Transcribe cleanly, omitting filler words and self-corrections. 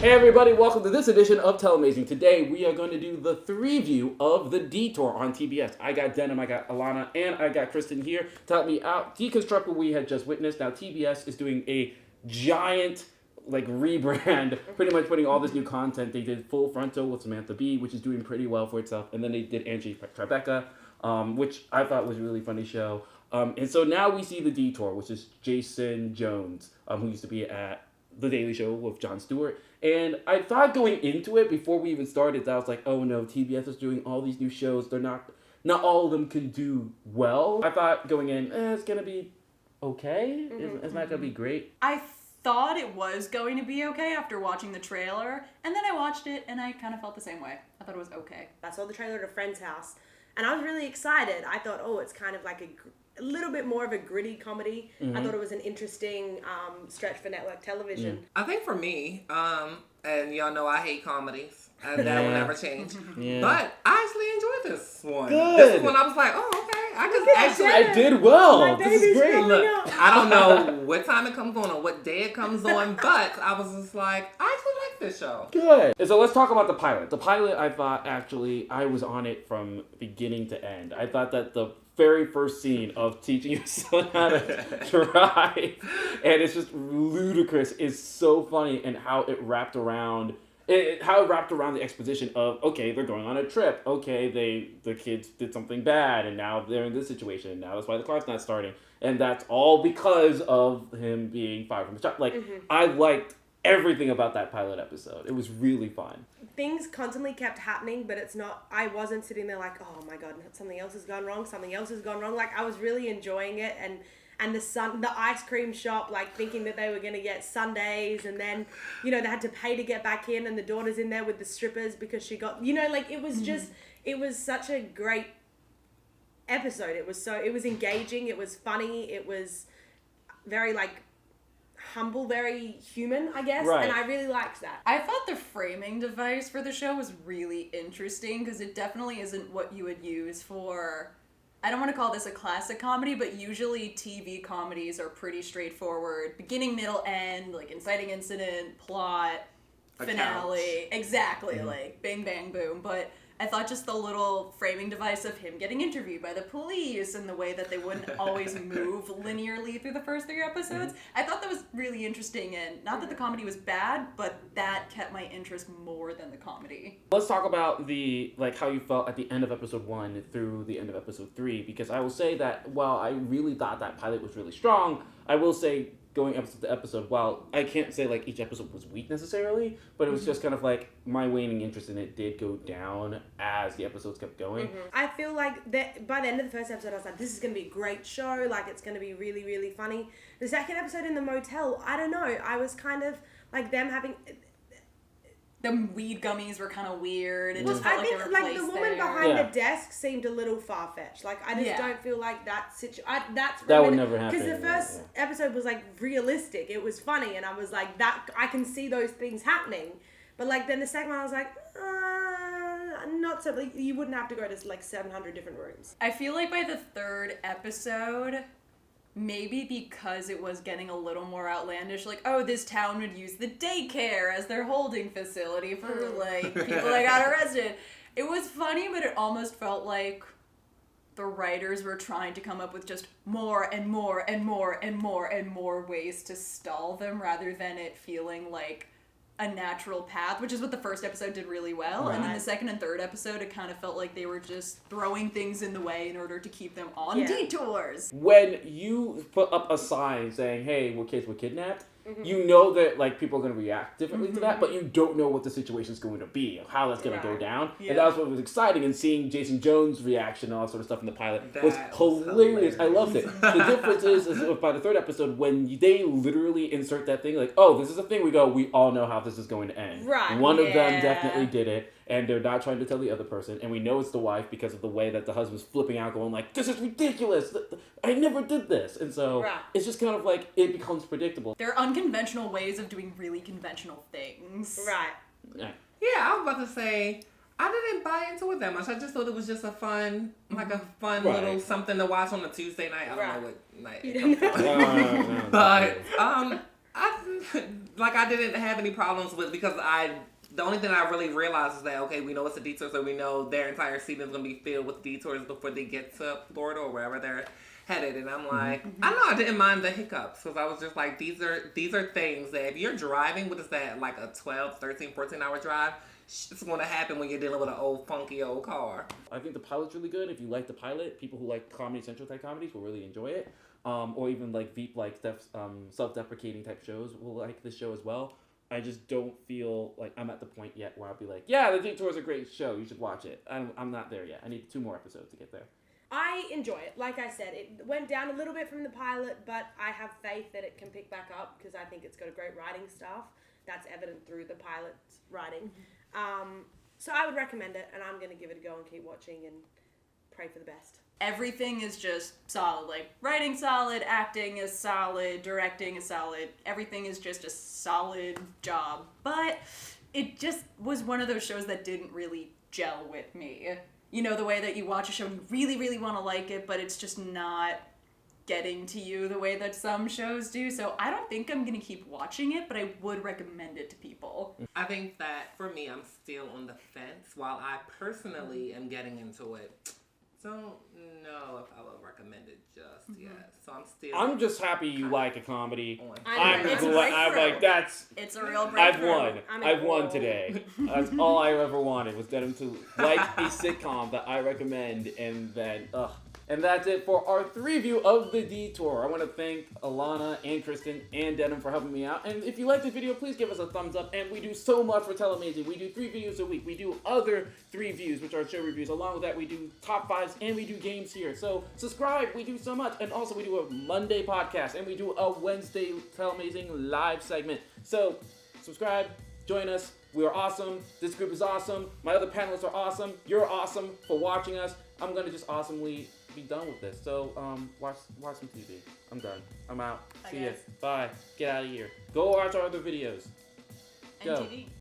Hey everybody, welcome to this edition of Telemazing. Today we are going to do the 3-view of The Detour on TBS. I got Denim, I got Alanah, and I got Kristen here to help me out deconstruct what we had just witnessed. Now TBS is doing a giant rebrand, pretty much putting all this new content. They did Full Frontal with Samantha Bee, which is doing pretty well for itself, and then they did Angie Tribeca, which I thought was a really funny show. And so now we see The Detour, which is Jason Jones, who used to be at The Daily Show with Jon Stewart. And I thought going into it, before we even started, that I was like, oh no, TBS is doing all these new shows. They're not all of them can do well. I thought going in, it's going to be okay. It's not going to be great. I thought it was going to be okay after watching the trailer. And then I watched it and I kind of felt the same way. I thought it was okay. I saw the trailer to Friend's House and I was really excited. I thought, it's kind of like a little bit more of a gritty comedy. Mm-hmm. I thought it was an interesting stretch for network television. Yeah. I think for me, and y'all know I hate comedies, and that will never change. Yeah. But I actually enjoyed this one. Good. This one I was like, I did well. This is great. Look, I don't know what time it comes on or what day it comes on, but I was just like, I actually like this show. Good. And so let's talk about the pilot. The pilot, I thought, actually, I was on it from beginning to end. I thought that the very first scene of teaching your son how to drive, and it's just ludicrous, is so funny, and how it wrapped around the exposition of, okay, they're going on a trip, okay, the kids did something bad, and now they're in this situation, and now that's why the car's not starting, and that's all because of him being fired from the job. I liked everything about that pilot episode. It was really fun. Things constantly kept happening, but I wasn't sitting there like, oh my god, something else has gone wrong, I was really enjoying it, and the ice cream shop, thinking that they were going to get sundaes, and then, they had to pay to get back in, and the daughter's in there with the strippers because she got, it was just, it was such a great episode. It was engaging, it was funny, it was very, humble, very human, I guess, right. And I really liked that. I thought the framing device for the show was really interesting because it definitely isn't what you would use for, I don't want to call this a classic comedy, but usually TV comedies are pretty straightforward. Beginning, middle, end, inciting incident, plot, finale. Exactly, bang, bang, boom. But I thought just the little framing device of him getting interviewed by the police and the way that they wouldn't always move linearly through the first 3 episodes, I thought that was really interesting. And not that the comedy was bad, but that kept my interest more than the comedy. Let's talk about how you felt at the end of episode 1 through the end of episode 3, because I will say that while I really thought that pilot was really strong, I will say going episode to episode, while I can't say each episode was weak necessarily, but it was just kind of my waning interest in it did go down as the episodes kept going. I feel like that by the end of the first episode I was like, this is going to be a great show, it's going to be really, really funny. The second episode in the motel, I don't know, I was kind of them having... The weed gummies were kind of weird. It just felt like they were placed the woman behind the desk seemed a little far-fetched. I just don't feel like that that would never happen. Because the first episode was realistic. It was funny, and I was like, that I can see those things happening. But then the second one, I was like, not so. You wouldn't have to go to 700 different rooms. I feel like by the 3rd episode, maybe because it was getting a little more outlandish, this town would use the daycare as their holding facility for, people that got arrested. It was funny, but it almost felt like the writers were trying to come up with just more and more and more and more and more ways to stall them, rather than it feeling like a natural path, which is what the first episode did really well. Right. And then the second and third episode, it kind of felt like they were just throwing things in the way in order to keep them on detours. When you put up a sign saying, hey, kids were kidnapped, you know that people are going to react differently to that, but you don't know what the situation is going to be, how that's going to go down. Yeah. And that was what was exciting, and seeing Jason Jones' reaction and all that sort of stuff in the pilot was hilarious. I loved it. The difference is by the 3rd episode, when they literally insert that thing, this is a thing, we all know how this is going to end. Right. One of them definitely did it, and they're not trying to tell the other person, and we know it's the wife because of the way that the husband's flipping out, going this is ridiculous, I never did this. And so it's just kind of it becomes predictable. There are unconventional ways of doing really conventional things. Right. Yeah, I was about to say, I didn't buy into it that much. I just thought it was just a fun, little something to watch on a Tuesday night. I don't know what night it comes on. But like I didn't have any problems with because the only thing I really realized is that, okay, we know it's a detour, so we know their entire season is going to be filled with detours before they get to Florida or wherever they're headed. And I'm like, I know I didn't mind the hiccups because I was just like, these are things that if you're driving, what is that, like a 12, 13, 14-hour drive? It's going to happen when you're dealing with an old, funky old car. I think the pilot's really good. If you like the pilot, people who like Comedy Central type comedies will really enjoy it. Or even like Veep, like self-deprecating type shows will like this show as well. I just don't feel like I'm at the point yet where I'll be like, yeah, The Detour is a great show. You should watch it. I'm not there yet. I need 2 more episodes to get there. I enjoy it. Like I said, it went down a little bit from the pilot, but I have faith that it can pick back up because I think it's got a great writing staff. That's evident through the pilot's writing. So I would recommend it, and I'm going to give it a go and keep watching and pray for the best. Everything is just solid. Like, writing solid, acting is solid, directing is solid. Everything is just a solid job. But it just was one of those shows that didn't really gel with me. You know, the way that you watch a show and you really, really want to like it, but it's just not getting to you the way that some shows do. So I don't think I'm going to keep watching it, but I would recommend it to people. I think that for me, I'm still on the fence. While I personally am getting into it, don't know if I would recommend it just yet. So I'm just happy you like a comedy. It's a breakthrough. I'm like, It's a real breakthrough. I've won today. That's all I ever wanted was Denim to like a sitcom that I recommend, and then And that's it for our 3 review of The Detour. I want to thank Alanah and Kristen and Denim for helping me out. And if you like this video, please give us a thumbs up. And we do so much for Telemazing. We do 3 videos a week. We do other 3 views, which are show reviews. Along with that, we do top 5s and we do games here. So subscribe. We do so much. And also, we do a Monday podcast and we do a Wednesday Telemazing live segment. So subscribe. Join us. We are awesome. This group is awesome. My other panelists are awesome. You're awesome for watching us. I'm going to just awesomely be done with this. So, watch some TV. I'm done. I'm out. See ya. Bye. Get out of here. Go watch our other videos. Go. MTV.